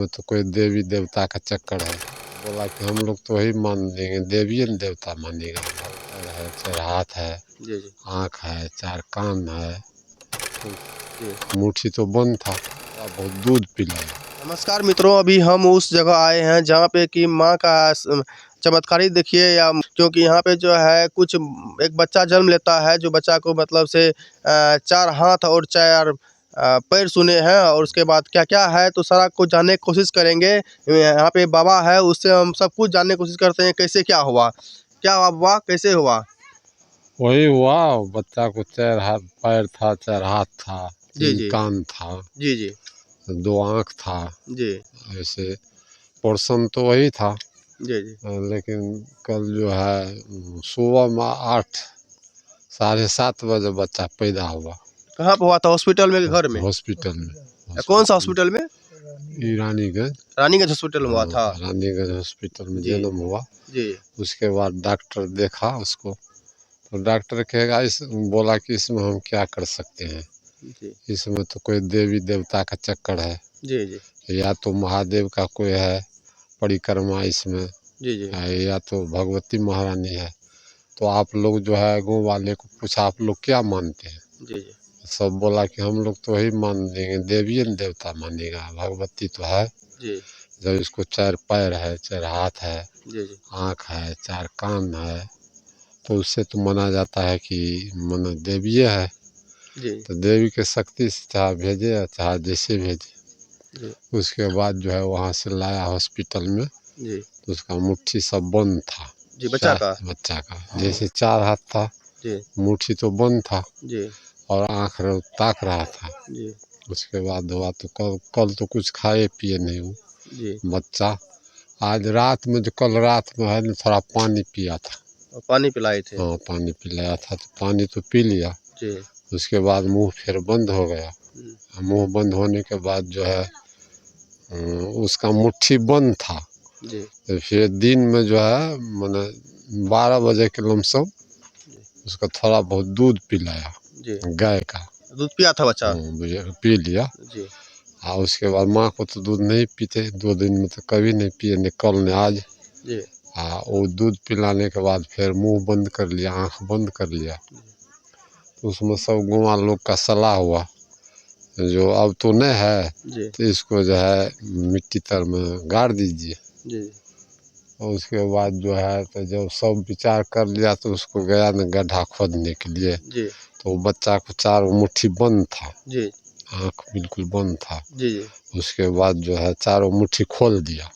में तो कोई देवी देवता का चक्कर है। बोला कि हम लोग तो वही मान लेंगे, देवी न देवता मानेगा। पैर है, 4 हाथ है, आँख है, 4 कान है, तो मुट्ठी तो बंद था, बहुत दूध पिलाया। नमस्कार मित्रों, अभी हम उस जगह आए हैं जहाँ पे कि माँ का चमत्कारी देखिए, या क्योंकि यहाँ पे जो है कुछ एक बच्चा जन्म लेता है, जो बच्चा को मतलब से 4 हाथ और 4 पैर सुने हैं, और उसके बाद क्या क्या है तो सारा कुछ जानने की कोशिश करेंगे। यहाँ पे बाबा है, उससे हम सब कुछ जानने की कोशिश करते हैं कैसे क्या हुआ, कैसे हुआ। वही हुआ, बच्चा को 4 हाथ पैर था, 4 हाथ था, 3 कान था, जी 2 आँख था। जी ऐसे पोर्शन तो वही था। जी लेकिन कल जो है सुबह में 8 साढ़े 7 बजे बच्चा पैदा हुआ। कहाँ पे हुआ था, हॉस्पिटल में कि घर में? हॉस्पिटल में। कौन सा हॉस्पिटल में? रानीगंज। रानीगंज हॉस्पिटल में हुआ था। रानीगंज हॉस्पिटल में जी जन्म हुआ। जी उसके बाद डॉक्टर देखा उसको, तो डॉक्टर कहेगा बोला कि इसमें हम क्या कर सकते हैं, जी इसमें तो कोई देवी देवता का चक्कर है। जी जी या तो महादेव का कोई है परिक्रमा इसमें, जी जी या तो भगवती महारानी है। तो आप लोग जो है गाँव वाले को पूछा, आप लोग क्या मानते हैं? जी सब बोला कि हम लोग तो वही मान लेंगे, देवी न देवता मानेगा, भगवती तो है। जी जब इसको 4 पैर है, 4 हाथ है, जी जी आँख है, 4 कान है, तो उससे तो माना जाता है कि मन देवीय है। जी तो देवी के शक्ति से चाहे भेजे या चाहे जैसे भेजे। जी उसके बाद जो है वहाँ से लाया हॉस्पिटल में, जी तो उसका मुट्ठी सब बंद था। जी बच्चा का। बच्चा का जैसे 4 हाथ था, जी मुट्ठी तो बंद था जी और आँख ताक रहा था। जी उसके बाद हुआ तो कल तो कुछ खाए पिए नहीं हूँ जी बच्चा। आज रात में जो कल रात में है ना, थोड़ा पानी पिया था। और पानी पिलाए थे। हाँ, पानी पिलाया था, तो पानी तो पी लिया। जी उसके बाद मुंह फिर बंद हो गया। मुंह बंद होने के बाद जो है उसका मुट्ठी बंद था। जी तो फिर दिन में जो है मैंने 12 बजे के लमसम उसका थोड़ा बहुत दूध पिलाया, जी गाय का। दूध पिया था बच्चा। पी लिया। जी और उसके बाद माँ को तो दूध नहीं पीते, 2 दिन में तो कभी नहीं पिए, न कल न आज। जी वो दूध पिलाने के बाद फिर मुंह बंद कर लिया, आँख बंद कर लिया। तो उसमें सब गाँव लोग का सलाह हुआ, जो अब तो नहीं है जी तो इसको जो है मिट्टी तर में गाड़ दीजिए। जी और उसके बाद जो है तो जब सब विचार कर लिया तो उसको गया न गड्ढा खोदने के लिए। जी तो बच्चा को 4 मुट्ठी बंद था, जी आँख बिल्कुल बंद था। जी जी उसके बाद जो है 4 मुट्ठी खोल दिया,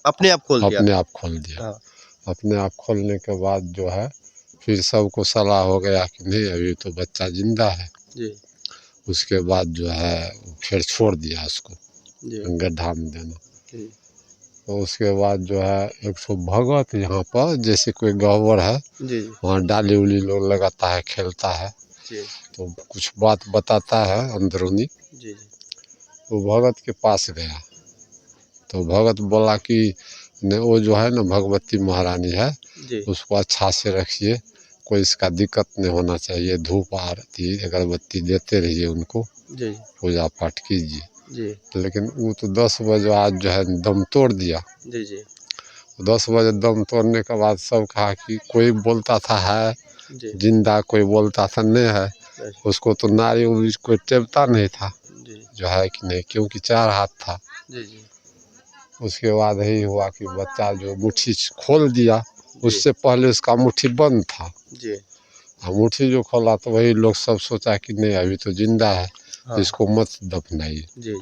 अपने आप खोल दिया। अपने आप खोल दिया। हाँ अपने आप खोलने के बाद जो है फिर सबको सलाह हो गया कि नहीं अभी तो बच्चा जिंदा है। जी उसके बाद जो है फिर छोड़ दिया उसको जी गड्ढा में देना। जी तो उसके बाद जो है एक सौ भगत यहाँ पर जैसे कोई गह्वर है, जी वहाँ डाली उली लोग लगाता है, खेलता है, जी तो कुछ बात बताता है अंदरूनी। जी जी वो भगत के पास गया, तो भगत बोला कि नहीं, वो जो है ना भगवती महारानी है, जी उसको अच्छा से रखिए, कोई इसका दिक्कत नहीं होना चाहिए। धूप आरती अगरबत्ती देते रहिए, उनको जी पूजा पाठ कीजिए। जी लेकिन वो तो 10 बजे आज जो है दम तोड़ दिया। जी जी 10 बजे दम तोड़ने के बाद सब कहा कि कोई बोलता था है जी जिंदा, कोई बोलता था नहीं है। उसको तो नारी उरी कोई टेपता नहीं था जी जो है कि नहीं, क्योंकि 4 हाथ था। जी जी उसके बाद यही हुआ कि बच्चा जो मुट्ठी खोल दिया, जी उससे पहले उसका मुट्ठी बंद था। जी और मुट्ठी जो खोला तो वही लोग सब सोचा कि नहीं अभी तो जिंदा है, हाँ इसको मत दफनाइए। जी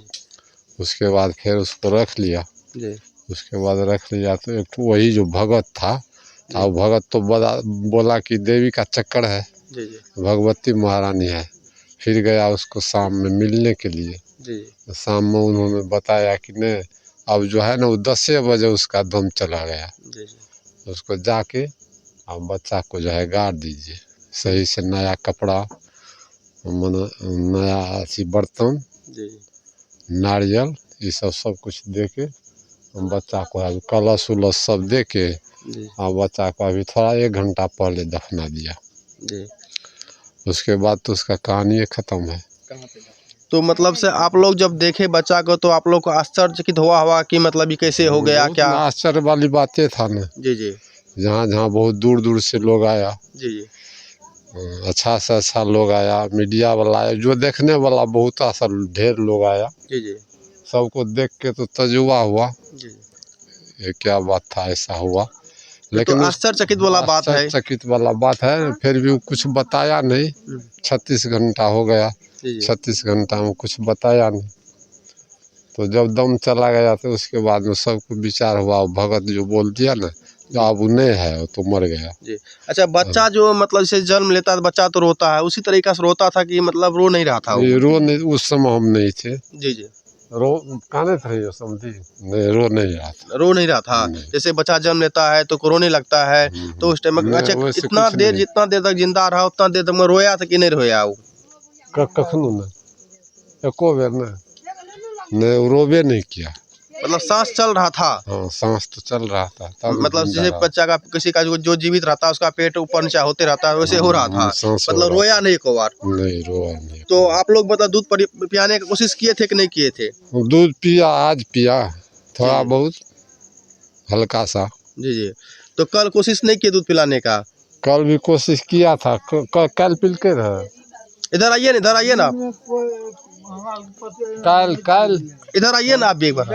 उसके बाद फिर उसको रख लिया। जी उसके बाद रख लिया तो एक ठो वही जो भगत था, जी और भगत तो बोला कि देवी का चक्कर है, जी जी भगवती महारानी है। फिर गया उसको शाम में मिलने के लिए। जी तो शाम में उन्होंने बताया कि नहीं अब जो है ना वो 10 बजे उसका दम चला गया। जी उसको जाके और बच्चा को जो है गाड़ दीजिए, सही से नया कपड़ा, मन नया अथी बर्तन, जी नारियल, ये सब कुछ दे के बच्चा को अभी कलश उलश सब दे के जी और बच्चा को अभी थोड़ा 1 घंटा पहले दफना दिया। जी उसके बाद तो उसका कहानी ख़त्म है। कहाँ पे? तो मतलब से आप लोग जब देखे बच्चा को तो आप लोग को आश्चर्यचकित हुआ कि मतलब ये कैसे हो गया बहुत क्या? आश्चर्य वाली बातें था ना, जी जी जहाँ जहाँ बहुत दूर दूर से लोग आया, जी जी अच्छा से अच्छा लोग आया, मीडिया वाला आया, जो देखने वाला बहुत असल ढेर लोग आया। जी जी सबको देख के तो तजुर्बा हुआ, जी। ये क्या बात था, ऐसा हुआ। ये तो लेकिन उस आश्चर्यचकित वाला बात है। आश्चर्यचकित वाला बात है, फिर भी वो कुछ बताया नहीं। 36 घंटा हो गया, जी जी 36 घंटा में कुछ बताया नहीं। तो जब दम चला गया तो उसके बाद में सबको विचार हुआ, भगत जो बोल दिया ना, जो अब नहीं है वो तो मर गया। जी। अच्छा, बच्चा जो मतलब जैसे जन्म लेता है बच्चा तो रोता है, उसी तरीका से रोता था कि मतलब रो नहीं रहा था वो? ये रो नहीं, उस समय हम नहीं थे, जी जी। रो काने थे ये समझी नहीं, रो नहीं रहा था। रो नहीं रहा था। नहीं। जैसे बच्चा जन्म लेता है तो रोने लगता है, तो उस टाइम नहीं, अच्छा वैसे इतना कुछ देर नहीं। जितना देर तक जिंदा रहा उतना देर तक मैं रोया था कि नहीं रोया वो? कखनो नहीं, एको बेर नहीं, वो रोबे नहीं किया। मतलब सांस चल रहा था? हाँ, सांस तो चल रहा था, तब मतलब जिंदा जैसे रहा। बच्चा का किसी का जो जीवित रहता है उसका पेट ऊपर नीचे होते रहता है वैसे हो रहा था, सांस हो मतलब रहा रोया था। नहीं एको बार? नहीं, रोआ नहीं। तो आप लोग मतलब दूध पियाने की कोशिश किए थे कि नहीं किए थे? दूध पिया, आज पिया थोड़ा जी बहुत, हल्का सा। जी जी। तो कल कोशिश नहीं किए दूध पिलाने का? कल भी कोशिश किया था, कल पिल के रहे। इधर आइए ना, इधर आइए ना आप, कल इधर आइए ना आप भी एक बार।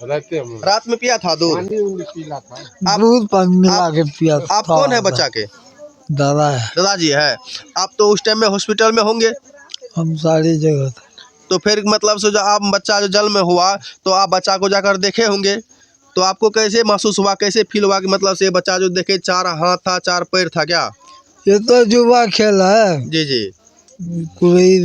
रहते हम रात में पिया था दूध? पानी उनी पीला था। आप दूध पानी मिला के पिया था। आप कौन है बच्चा के? दादा है, दादाजी है। आप तो उस टाइम में हॉस्पिटल में होंगे, हम सारी जगह था। तो फिर मतलब से जो आप बच्चा जो जन्म में हुआ तो आप बच्चा को जाकर देखे होंगे, तो आपको कैसे महसूस हुआ, कैसे फील हुआ कि मतलब से बच्चा जो देखे 4 हाथ था 4 पैर था क्या? ये तो जुआ खेल है, जी जी कोई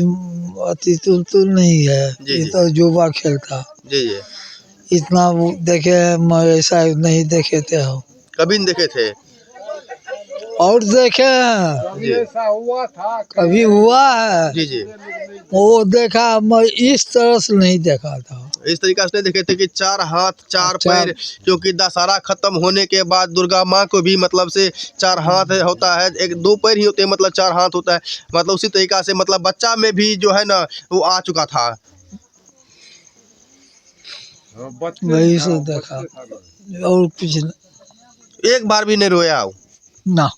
अति तुलतुल नहीं है। जी, ये जी। तो जुआ खेल था। जी जी। इतना वो देखे हम ऐसा नहीं देखे थे हम, कभी नहीं देखे थे? और देखे हैं जी ऐसा हुआ था, कभी हुआ है, जी जी। वो देखा मैं इस तरह से नहीं देखा था। इस तरीका से नहीं देखे थे कि 4 हाथ 4 अच्छा। पैर, क्योंकि दशहरा खत्म होने के बाद दुर्गा माँ को भी मतलब से 4 हाथ होता है, एक 2 पैर ही होते हैं, मतलब 4 हाथ होता है, मतलब उसी तरीका से मतलब बच्चा में भी जो है ना वो आ चुका था। वही से देखा और कुछ एक बार भी नहीं रोया वो। ना।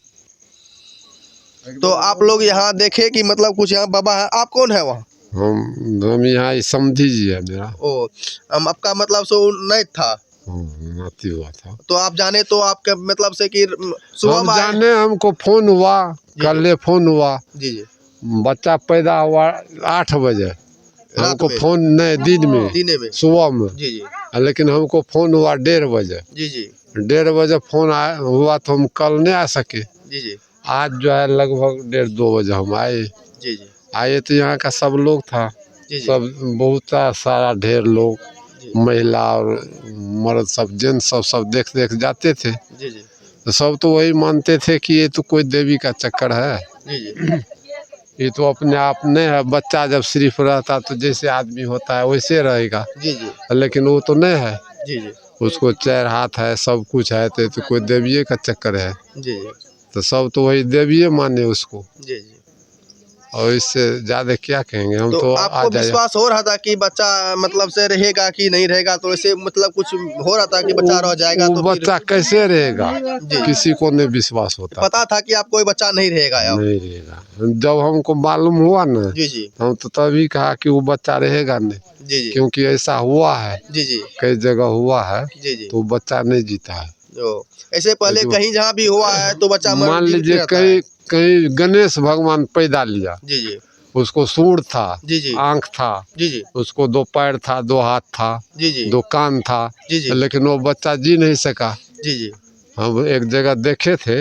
तो आप लोग यहाँ देखे कि मतलब कुछ यहाँ बाबा है, आप कौन है वहाँ? हम यहाँ समझी जी है मेरा। ओ, आपका मतलब सो नहीं था, नाती हुआ था। तो आप जाने तो आपके मतलब से कि सुबह हम में आए? जाने, हमको फोन हुआ, कल फोन हुआ, जी जी। बच्चा पैदा हुआ 8 बजे। रात हमको में? फोन नहीं, दिन में, दिने में? सुबह में। जी जी लेकिन हमको फोन हुआ 1:30 बजे। जी जी 1:30 बजे फोन आया हुआ तो हम कल नहीं आ सके। जी जी आज जो है लगभग 1:30-2 बजे हम आए। जी जी आए तो यहाँ का सब लोग था, जी जी सब बहुत सारा ढेर लोग, जी महिला और मर्द सब, जेंट्स सब देख देख जाते थे। जी जी तो सब तो वही मानते थे कि ये तो कोई देवी का चक्कर है, जी जी ये तो अपने आप नहीं है। बच्चा जब सिर्फ रहता तो जैसे आदमी होता है वैसे रहेगा, जी जी लेकिन वो तो नहीं है। जी जी उसको 4 हाथ है, सब कुछ है, तो ये तो कोई देवीए का चक्कर है। जी जी तो सब तो वही देवीए माने उसको, जी जी। और इससे ज़्यादा क्या कहेंगे हम। तो तो आ आपको जाए, विश्वास हो रहा था कि बच्चा मतलब से रहेगा कि नहीं रहेगा, तो ऐसे मतलब कुछ हो रहा था कि बच्चा रह जाएगा वो तो फिर? बच्चा कैसे रहेगा, जी। किसी को नहीं विश्वास होता। पता था कि आप कोई बच्चा नहीं रहेगा अब? नहीं रहेगा, जब हमको मालूम हुआ ना, जी जी हम तो तभी कहा कि वो बच्चा रहेगा नहीं, जी जी क्योंकि ऐसा हुआ है, जी जी कई जगह हुआ है, जी जी। तो बच्चा नहीं जीता है। ओ, ऐसे पहले लेकिन कहीं जहाँ भी हुआ है तो बच्चा मान जीवित नहीं लीजिए रहता है? कहीं कहीं गणेश भगवान पैदा लिया, जी जी उसको सूंड था, जी जी आँख था, जी जी उसको 2 पैर था, 2 हाथ था, जी जी 2 कान था, जी जी लेकिन वो बच्चा जी नहीं सका। जी जी हम एक जगह देखे थे,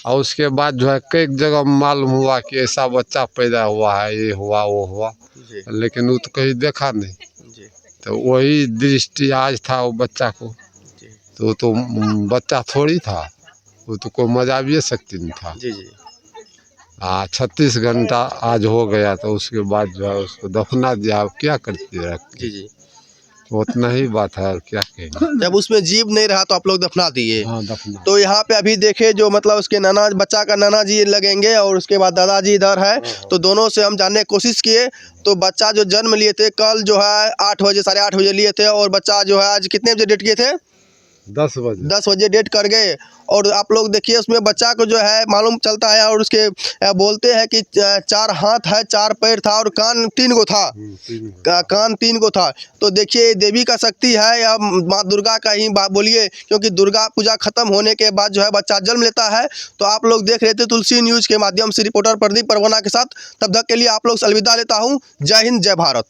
और उसके बाद जो है कई जगह मालूम हुआ कि ऐसा बच्चा पैदा हुआ है, ये हुआ वो हुआ, जी लेकिन वो तो कहीं देखा नहीं। जी तो वही दृष्टि आज था वो बच्चा को, जी तो वो तो बच्चा थोड़ी था, वो तो कोई मजाविये शक्ति नहीं था। जी जी 36 घंटा आज हो गया, तो उसके बाद जो है उसको दफना दिया, अब क्या करती रख के। जी जी। उतना ही बात है और क्या कहेंगे। जब उसमें जीव नहीं रहा तो आप लोग दफना दिए। हाँ दफना। तो यहाँ पे अभी देखे जो मतलब उसके नाना बच्चा का नाना जी लगेंगे और उसके बाद दादाजी इधर है, तो दोनों से हम जानने की कोशिश किए। तो बच्चा जो जन्म लिए थे कल जो है 8 बजे 8:30 बजे लिए थे और बच्चा जो है आज कितने बजे डेट किए थे? 10 बजे। 10 बजे डेट कर गए। और आप लोग देखिए उसमें बच्चा को जो है मालूम चलता है और उसके बोलते हैं कि 4 हाथ है 4 पैर था और कान 3 गो था। कान 3 गो था। तो देखिए देवी का शक्ति है या माँ दुर्गा का ही बात बोलिए, क्योंकि दुर्गा पूजा खत्म होने के बाद जो है बच्चा जन्म लेता है। तो आप लोग देख रहे थे तुलसी न्यूज़ के माध्यम से रिपोर्टर प्रदीप परवाना के साथ। तब तक के लिए आप लोग से अलविदा लेता हूँ। जय हिंद, जय भारत।